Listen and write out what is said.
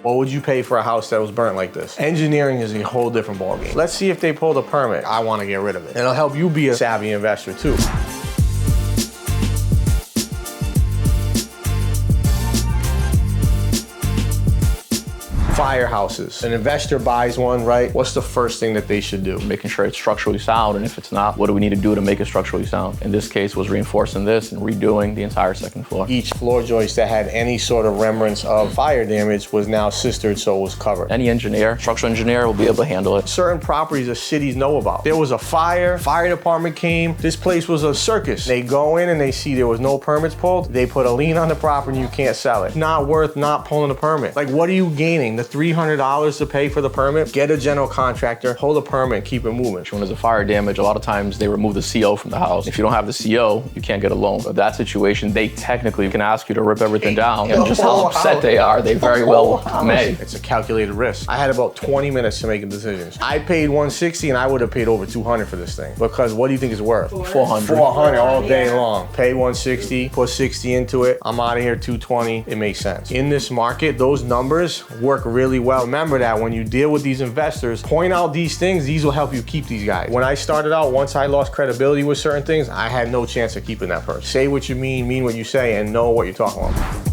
What would you pay for a house that was burnt like this? Engineering is a whole different ballgame. Let's see if they pulled a permit. I want to get rid of it. And it'll help you be a savvy investor too. Firehouses. An investor buys one, right? What's the first thing that they should do? Making sure it's structurally sound, and if it's not, what do we need to do to make it structurally sound? In this case, was reinforcing this and redoing the entire second floor. Each floor joist that had any sort of remnants of fire damage was now sistered, so it was covered. Any engineer, structural engineer, will be able to handle it. Certain properties the cities know about. There was a fire department came, this place was a circus. They go in and they see there was no permits pulled, they put a lien on the property and you can't sell it. Not worth not pulling a permit. Like, what are you gaining? The $300 to pay for the permit? Get a general contractor, hold a permit, and keep it moving. When there's a fire damage, a lot of times they remove the CO from the house. If you don't have the CO, you can't get a loan. But that situation, they technically can ask you to rip everything down. And just how upset they are, they very well may. It's a calculated risk. I had about 20 minutes to make a decision. I paid $160 and I would have paid over $200 for this thing. Because what do you think it's worth? $400. $400 all day long. Pay $160, put $60 into it. I'm out of here $220. It makes sense. In this market, those numbers work really well. Remember that when you deal with these investors, point out these things, these will help you keep these guys. When I started out, once I lost credibility with certain things, I had no chance of keeping that person. Say what you mean what you say, and know what you're talking about.